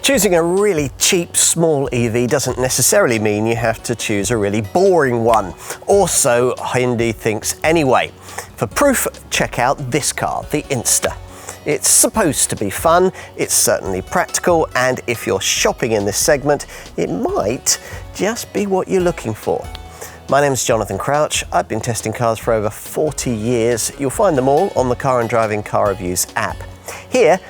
Choosing a really cheap, small EV doesn't necessarily mean you have to choose a really boring one. Or so Hyundai thinks anyway. For proof, check out this car, the Inster. It's supposed to be fun, it's certainly practical, and if you're shopping in this segment, it might just be what you're looking for. My name's Jonathan Crouch. I've been testing cars for over 40 years. You'll find them all on the Car and Driving Car Reviews app. Here,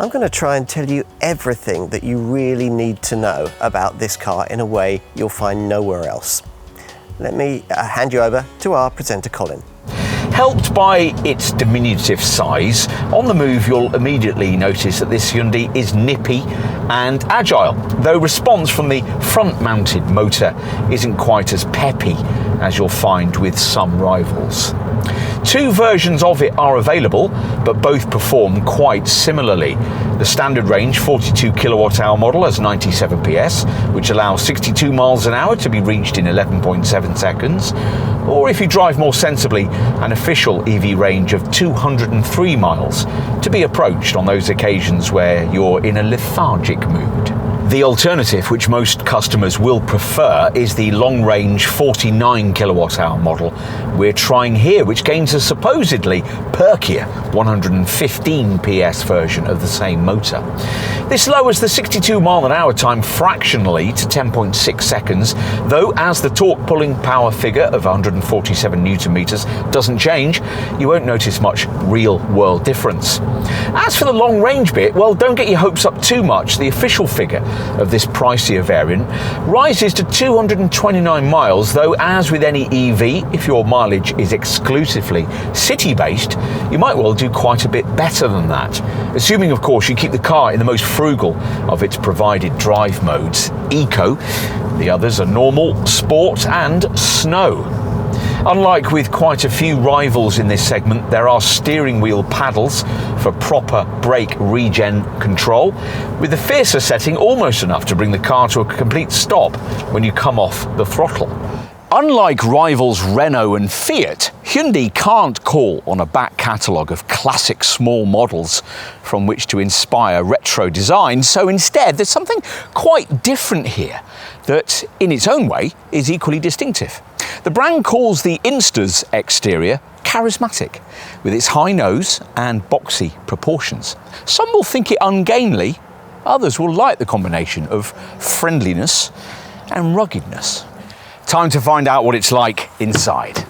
I'm going to try and tell you everything that you really need to know about this car in a way you'll find nowhere else. Let me hand you over to our presenter, Colin. Helped by its diminutive size, on the move you'll immediately notice that this Hyundai is nippy and agile, though response from the front-mounted motor isn't quite as peppy as you'll find with some rivals. Two versions of it are available, but both perform quite similarly. The standard range 42 kilowatt-hour model has 97 PS, which allows 62 miles an hour to be reached in 11.7 seconds. Or if you drive more sensibly, an official EV range of 203 miles to be approached on those occasions where you're in a lethargic mood. The alternative, which most customers will prefer, is the long-range 49 kilowatt-hour model we're trying here, which gains a supposedly perkier 115 PS version of the same motor. This lowers the 62 mile an hour time fractionally to 10.6 seconds, though as the torque pulling power figure of 147 newton meters doesn't change, you won't notice much real-world difference. As for the long-range bit, well, don't get your hopes up too much. The official figure of this pricier variant rises to 229 miles, though as with any EV, if your mileage is exclusively city-based, you might well do quite a bit better than that. Assuming, of course, you keep the car in the most frugal of its provided drive modes, Eco. The others are normal, sport and snow. Unlike with quite a few rivals in this segment, there are steering wheel paddles for proper brake regen control, with the fiercer setting almost enough to bring the car to a complete stop when you come off the throttle. Unlike rivals Renault and Fiat, Hyundai can't call on a back catalogue of classic small models from which to inspire retro design, so instead there's something quite different here that, in its own way, is equally distinctive. The brand calls the Insta's exterior charismatic, with its high nose and boxy proportions. Some will think it ungainly, others will like the combination of friendliness and ruggedness. Time to find out what it's like inside.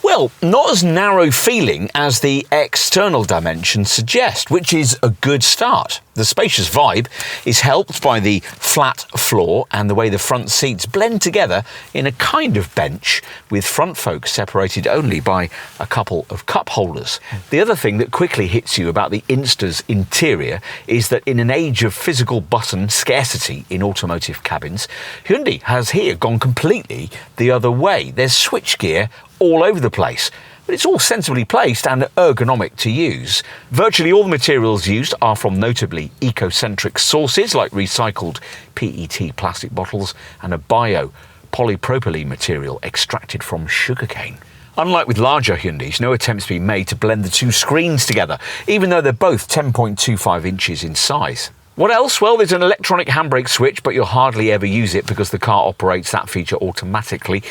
Well, not as narrow feeling as the external dimensions suggest, which is a good start. The spacious vibe is helped by the flat floor and the way the front seats blend together in a kind of bench, with front folk separated only by a couple of cup holders. The other thing that quickly hits you about the Insta's interior is that in an age of physical button scarcity in automotive cabins, Hyundai has here gone completely the other way. There's switchgear all over the place, but it's all sensibly placed and ergonomic to use. Virtually all the materials used are from notably eco-centric sources like recycled PET plastic bottles and a bio-polypropylene material extracted from sugarcane. Unlike with larger Hyundais, no attempts been made to blend the two screens together, even though they're both 10.25 inches in size. What else? Well, there's an electronic handbrake switch, but you'll hardly ever use it because the car operates that feature automatically.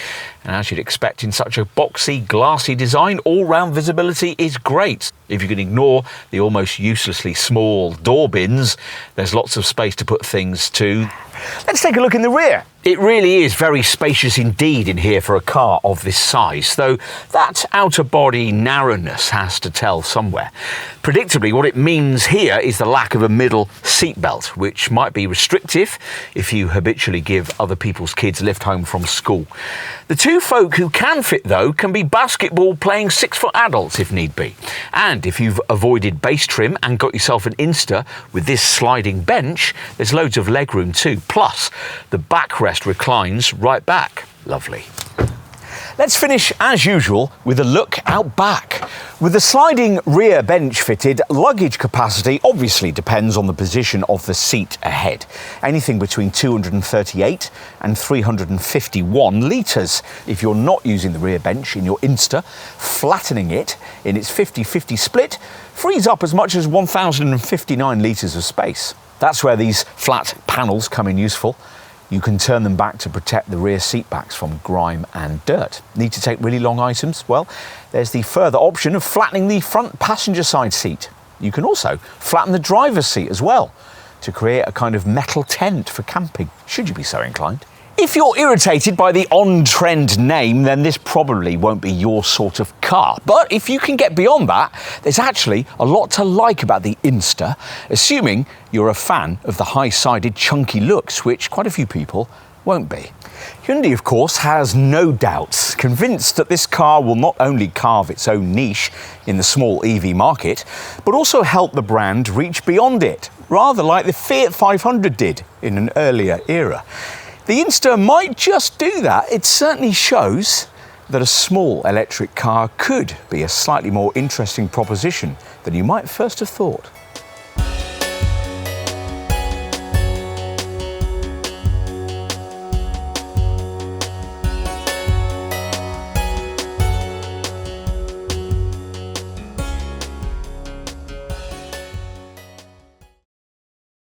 And as you'd expect in such a boxy, glassy design, all-round visibility is great. If you can ignore the almost uselessly small door bins, there's lots of space to put things to. Let's take a look in the rear. It really is very spacious indeed in here for a car of this size, though that outer body narrowness has to tell somewhere. Predictably, what it means here is the lack of a middle seatbelt, which might be restrictive if you habitually give other people's kids a lift home from school. The two folk who can fit, though, can be basketball-playing 6-foot adults if need be. And if you've avoided base trim and got yourself an Insta with this sliding bench, there's loads of legroom too. Plus, the backrest reclines right back. Lovely. Let's finish, as usual, with a look out back. With the sliding rear bench fitted, luggage capacity obviously depends on the position of the seat ahead. Anything between 238 and 351 litres. If you're not using the rear bench in your Insta, flattening it in its 50-50 split frees up as much as 1,059 litres of space. That's where these flat panels come in useful. You can turn them back to protect the rear seat backs from grime and dirt. Need to take really long items? Well, there's the further option of flattening the front passenger side seat. You can also flatten the driver's seat as well to create a kind of metal tent for camping, should you be so inclined. If you're irritated by the on-trend name, then this probably won't be your sort of car. But if you can get beyond that, there's actually a lot to like about the Inster, assuming you're a fan of the high-sided chunky looks, which quite a few people won't be. Hyundai, of course, has no doubts, convinced that this car will not only carve its own niche in the small EV market, but also help the brand reach beyond it, rather like the Fiat 500 did in an earlier era. The Inster might just do that. It certainly shows that a small electric car could be a slightly more interesting proposition than you might first have thought.